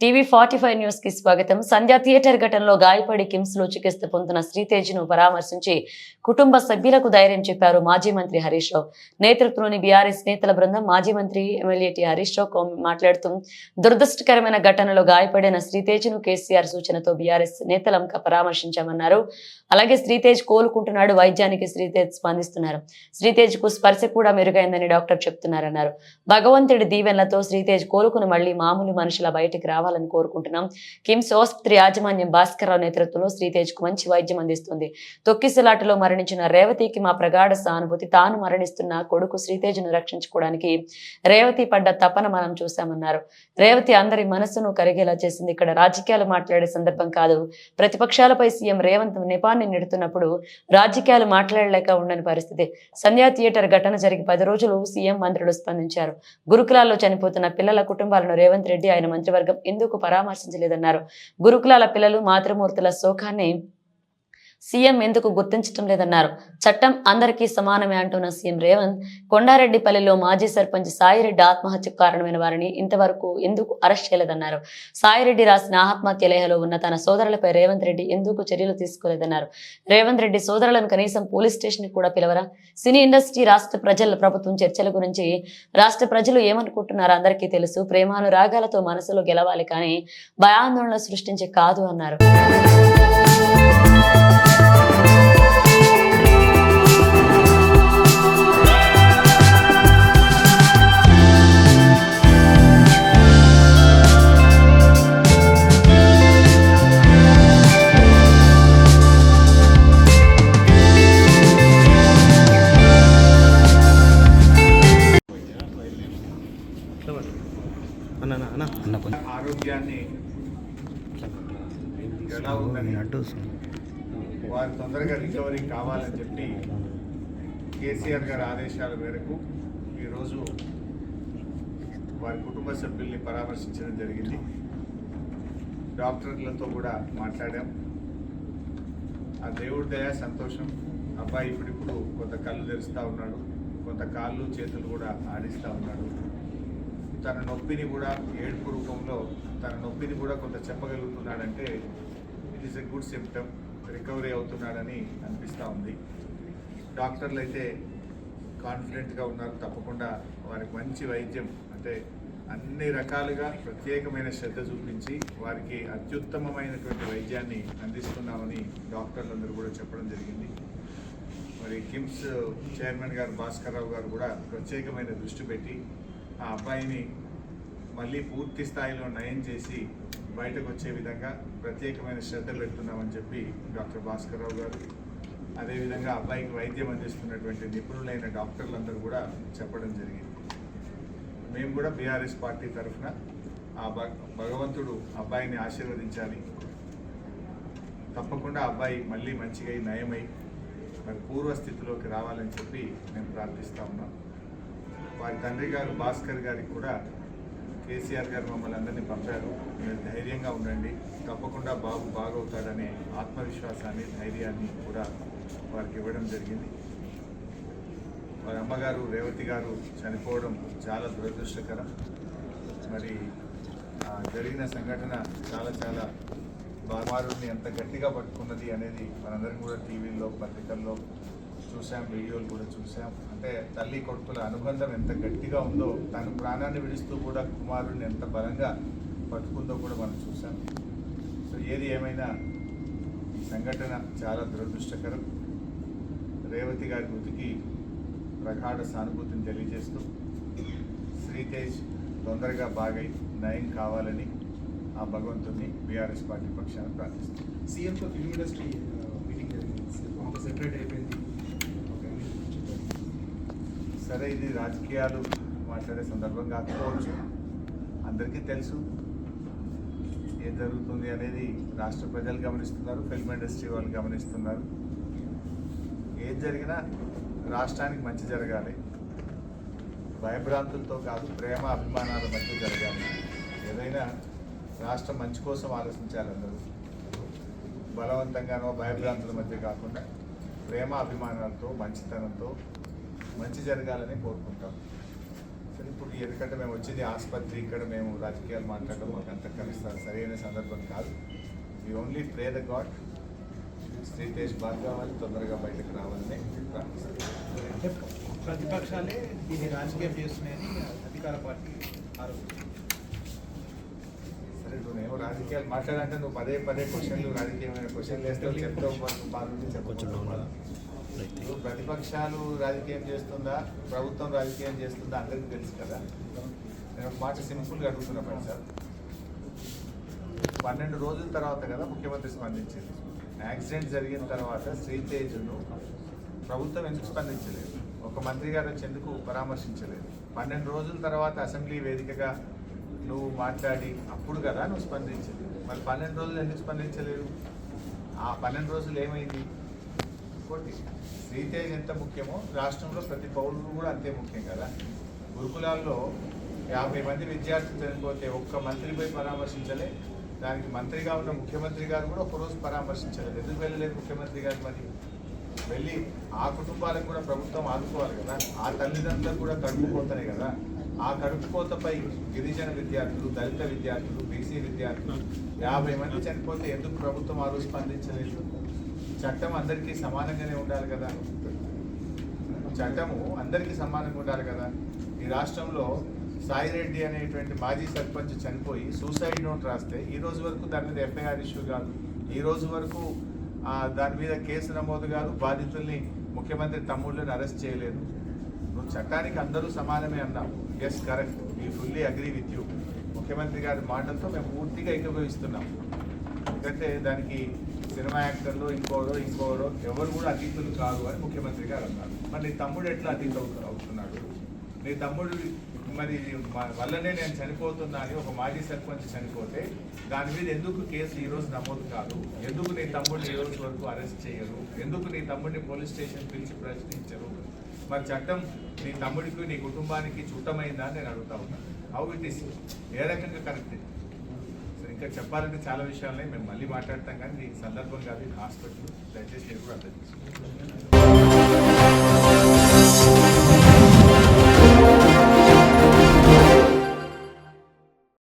టీవీ45 news కి స్వాగతం. సంధ్య theatre ఘటనలో గాయపడి కిమ్స్ లో చికిత్స పొందుతున్న శ్రీతేజ్ ను పరామర్శించి కుటుంబ సభ్యులకు ధైర్యం చెప్పారు మాజీ మంత్రి హరీష్ రావు నేతృత్వంలోని బీఆర్ఎస్ నేతల బృందం. మాజీ మంత్రి ఎమ్మెల్యే హరీష్ రావు మాట్లాడుతూ దురదృష్టకరమైన ఘటనలో గాయపడిన శ్రీతేజ్ ను కేసీఆర్ సూచనతో బీఆర్ఎస్ నేతలం పరామర్శించామన్నారు. అలాగే శ్రీతేజ్ కోలుకుంటున్నాడు, వైద్యానికి శ్రీతేజ్ స్పందిస్తున్నారు. శ్రీతేజ్ కు స్పర్శ కూడా మెరుగైందని డాక్టర్ చెప్తున్నారన్నారు. భగవంతుడి దీవెనలతో శ్రీతేజ్ కోలుకుని మళ్లీ మామూలు మనుషుల బయటికి రావాలని కోరుకుంటున్నాం. కిమ్స్ ఆసుపత్రి యాజమాన్యం భాస్కర్ రావు నేతృత్వంలో శ్రీతేజ్ కు మంచి వైద్యం అందిస్తుంది. తొక్కిసలాటలో మరణించిన రేవతికి మా ప్రగాఢ సానుభూతి. తాను మరణిస్తున్న కొడుకు శ్రీతేజ్ ను రక్షించుకోవడానికి రేవతి పడ్డ తపన మనం చూశామన్నారు. రేవతి అందరి మనస్సును కరిగేలా చేసింది. ఇక్కడ రాజకీయాలు మాట్లాడే సందర్భం కాదు. ప్రతిపక్షాలపై సీఎం రేవంత్ నెపాన్ని నెడుతున్నప్పుడు రాజకీయాలు మాట్లాడలేక ఉండని పరిస్థితి. సంధ్యా థియేటర్ ఘటన జరిగి 10 రోజులు సీఎం మంత్రులు స్పందించారు. గురుకులాల్లో చనిపోతున్న పిల్లల కుటుంబాలను రేవంత్ రెడ్డి ఆయన మంత్రివర్గం ఎందుకు పరామర్శించలేదన్నారు. గురుకులాల పిల్లలు మాతృమూర్తుల శోకాన్ని సీఎం ఎందుకు గుర్తించడం లేదన్నారు. చట్టం అందరికీ సమానమే అంటున్న సీఎం రేవంత్ కొండారెడ్డిపల్లిలో మాజీ సర్పంచ్ సాయిరెడ్డి ఆత్మహత్యకు కారణమైన వారిని ఇంతవరకు ఎందుకు అరెస్ట్ చేయలేదన్నారు. సాయిరెడ్డి రాసిన ఆత్మహత్య లేఖలో ఉన్న తన సోదరులపై రేవంత్ రెడ్డి ఎందుకు చర్యలు తీసుకోలేదన్నారు. రేవంత్ రెడ్డి సోదరులను కనీసం పోలీస్ స్టేషన్ కూడా పిలవరా? సినీ ఇండస్ట్రీ రాష్ట్ర ప్రజల ప్రభుత్వం చర్చల గురించి రాష్ట్ర ప్రజలు ఏమనుకుంటున్నారో అందరికీ తెలుసు. ప్రేమానురాగాలతో మనసులో గెలవాలి కానీ భయాందోళన సృష్టించే కాదు అన్నారు. ఆరోగ్యాన్ని ఎలా ఉందని వారు తొందరగా రికవరీ కావాలని చెప్పి కేసీఆర్ గారి ఆదేశాల మేరకు ఈరోజు వారి కుటుంబ సభ్యుల్ని పరామర్శించడం జరిగింది. డాక్టర్లతో కూడా మాట్లాడాం. ఆ దేవుడి దయ సంతోషం. అబ్బాయి ఇప్పుడిప్పుడు కొంత కళ్ళు తెరుస్తూ ఉన్నాడు, కొంత కాళ్ళు చేతులు కూడా ఆడిస్తూ ఉన్నాడు. తన నొప్పిని కూడా ఏడుపు రూపంలో తన నొప్పిని కూడా కొంత చెప్పగలుగుతున్నాడంటే it is a good symptom. Recovery అవుతున్నాడని అనిపిస్తూ ఉంది. డాక్టర్లు అయితే కాన్ఫిడెంట్గా ఉన్నారు. తప్పకుండా వారికి మంచి వైద్యం అంటే అన్ని రకాలుగా ప్రత్యేకమైన శ్రద్ధ చూపించి వారికి అత్యుత్తమమైనటువంటి వైద్యాన్ని అందిస్తున్నామని డాక్టర్లందరూ కూడా చెప్పడం జరిగింది. మరి కిమ్స్ చైర్మన్ గారు భాస్కర్ రావు గారు కూడా ప్రత్యేకమైన దృష్టి పెట్టి ఆ అబ్బాయిని మళ్ళీ పూర్తి స్థాయిలో నయం చేసి బయటకు వచ్చే విధంగా ప్రత్యేకమైన శ్రద్ధ పెడుతున్నామని చెప్పి డాక్టర్ భాస్కర్ రావు గారు, అదేవిధంగా అబ్బాయికి వైద్యం అందిస్తున్నటువంటి నిపుణులైన డాక్టర్లందరూ కూడా చెప్పడం జరిగింది. మేము కూడా బీఆర్ఎస్ పార్టీ తరఫున ఆ భగవంతుడు అబ్బాయిని ఆశీర్వదించాలి. తప్పకుండా అబ్బాయి మళ్ళీ మంచిగా నయమై మరి పూర్వస్థితిలోకి రావాలని చెప్పి మేము ప్రార్థిస్తూ ఉన్నాం. వారి తండ్రి గారు భాస్కర్ గారికి కూడా కేసీఆర్ గారు మమ్మల్ని అందరినీ పంపారు. మీరు ధైర్యంగా ఉండండి, తప్పకుండా బాబు బాగవుతాడనే ఆత్మవిశ్వాసాన్ని, ధైర్యాన్ని కూడా వారికి ఇవ్వడం జరిగింది. వారి అమ్మగారు రేవతి గారు చనిపోవడం చాలా దురదృష్టకరం. మరి జరిగిన సంఘటన చాలా కుమారుడిని ఎంత గట్టిగా పట్టుకున్నది అనేది మనందరం కూడా టీవీల్లో పత్రికల్లో చూసాం, వీడియోలు కూడా చూసాం. అంటే తల్లి కొడుకుల అనుబంధం ఎంత గట్టిగా ఉందో, తను ప్రాణాన్ని విడుస్తూ కూడా కుమారుడిని ఎంత బలంగా పట్టుకుందో కూడా మనం చూసాం. సో ఏది ఏమైనా ఈ సంఘటన చాలా దురదృష్టకరం. రేవతి గారి మృతికి ప్రగాఢ సానుభూతిని తెలియజేస్తూ శ్రీతేజ్ తొందరగా బాగై నయం కావాలని ఆ భగవంతుని బీఆర్ఎస్ పార్టీ పక్షాన ప్రార్థిస్తుంది. సీఎంతో ఫిల్మ్ ఇండస్ట్రీ మీటింగ్ జరిగింది, సెపరేట్ అయిపోయింది. సరే, ఇది రాజకీయాలు మాట్లాడే సందర్భం కాకపోవచ్చు. అందరికీ తెలుసు ఏం జరుగుతుంది అనేది. రాష్ట్ర ప్రజలు గమనిస్తున్నారు, ఫిల్మ్ ఇండస్ట్రీ వాళ్ళు గమనిస్తున్నారు. ఏం జరిగినా రాష్ట్రానికి మంచి జరగాలి, భయభ్రాంతులతో కాదు, ప్రేమ అభిమానాల మధ్య జరగాలి. ఏదైనా రాష్ట్రం మంచి కోసం ఆలోచించాలి. అందరూ బలవంతంగానో భయభ్రాంతుల మధ్య కాకుండా ప్రేమ అభిమానాలతో మంచితనంతో మంచి జరగాలని కోరుకుంటాం. సరే ఇప్పుడు ఎందుకంటే మేము వచ్చింది ఆసుపత్రి, ఇక్కడ మేము రాజకీయాలు మాట్లాడడం మాకు అంత కలుస్తారు సరైన సందర్భం కాదు. We only pray the God Sritej బాగా కావాలి, తొందరగా బయటకు రావాలని ప్రార్థిస్తాను. అంటే ప్రతిపక్షాలే దీన్ని రాజకీయం చేస్తున్నాయని అధికార పార్టీ ఆరోపిస్తుంది. సరే నువ్వు రాజకీయాలు మాట్లాడంటే నువ్వు పదే పదే క్వశ్చన్లు రాజకీయమైన క్వశ్చన్లు వేస్తావు, చెప్తావు, బాగుంది చెప్పకుండా. నువ్వు ప్రతిపక్షాలు రాజకీయం చేస్తుందా, ప్రభుత్వం రాజకీయం చేస్తుందా అందరికీ తెలుసు కదా. నేను ఒక మాట సింపుల్గా అడుగుతున్నా సార్, 12 రోజుల తర్వాత కదా ముఖ్యమంత్రి స్పందించింది. యాక్సిడెంట్ జరిగిన తర్వాత శ్రీతేజ్ను ప్రభుత్వం ఎందుకు స్పందించలేదు? ఒక మంత్రి గారు వచ్చి ఎందుకు పరామర్శించలేదు? 12 రోజుల తర్వాత అసెంబ్లీ వేదికగా నువ్వు మాట్లాడి అప్పుడు కదా నువ్వు స్పందించింది. మరి 12 రోజులు ఎందుకు స్పందించలేదు? ఆ 12 రోజులు ఏమైంది? ఇంకోటి, శ్రీతేజ్ ఎంత ముఖ్యమో రాష్ట్రంలో ప్రతి పౌరుడు కూడా అంతే ముఖ్యం కదా. గురుకులాల్లో 50 మంది విద్యార్థులు చనిపోతే ఒక్క మంత్రి పోయి పరామర్శించలే. దానికి మంత్రిగా ఉన్న ముఖ్యమంత్రి గారు కూడా ఒకరోజు పరామర్శించలేదు. ఎందుకు వెళ్ళలేదు ముఖ్యమంత్రి గారు? మరి వెళ్ళి ఆ కుటుంబాలకు కూడా ప్రభుత్వం ఆదుకోవాలి కదా. ఆ తల్లిదండ్రులకు కూడా కడుపుకోతనే కదా. ఆ కడుపుకోతపై గిరిజన విద్యార్థులు, దళిత విద్యార్థులు, బీసీ విద్యార్థులు 50 మంది చనిపోతే ఎందుకు ప్రభుత్వం ఆ రోజు స్పందించలేదు? చట్టం అందరికీ సమానంగానే ఉండాలి కదా. చట్టము అందరికీ సమానంగా ఉండాలి కదా. ఈ రాష్ట్రంలో సాయిరెడ్డి అనేటువంటి మాజీ సర్పంచ్ చనిపోయి సూసైడ్ నోట్ రాస్తే ఈ రోజు వరకు దాని మీద ఎఫ్ఐఆర్ ఇష్యూ కాదు. ఈ రోజు వరకు దాని మీద కేసు నమోదు కాదు. బాధితుల్ని ముఖ్యమంత్రి తమ్ముళ్ళని అరెస్ట్ చేయలేదు. నువ్వు చట్టానికి అందరూ సమానమే అన్నావు. Yes, correct, we fully agree with you. ముఖ్యమంత్రి గారి మాటలతో మేము పూర్తిగా ఏకీభవిస్తున్నాం. ఎందుకంటే దానికి సినిమా యాక్టర్లు ఇంకోరో ఎవరు కూడా అతీతులు కాదు అని ముఖ్యమంత్రి గారు అన్నారు. మరి నీ తమ్ముడు ఎట్లా అతీత అవుతున్నాడు? నీ తమ్ముడు మరి వల్లనే నేను చనిపోతున్నా అని ఒక మాజీ సర్పంచ్ చనిపోతే దాని మీద ఎందుకు కేసు ఈరోజు నమోదు కాదు? ఎందుకు నీ తమ్ముడిని ఈ రోజు వరకు అరెస్ట్ చేయరు? ఎందుకు నీ తమ్ముడిని పోలీస్ స్టేషన్ పిలిచి ప్రశ్నించరు? మరి చట్టం నీ తమ్ముడికి, నీ కుటుంబానికి చుట్టమైందా అని నేను అడుగుతా ఉన్నాను. హౌ ఇట్ ఈస్, ఏ రకంగా కరెక్ట్? సో ఇంకా చెప్పాలంటే చాలా విషయాలనే మేము మళ్ళీ మాట్లాడతాం, కానీ ఈ సందర్భం కాదు, హాస్పిటల్ దయచేసి మీరు కూడా అర్థం చేసుకోండి.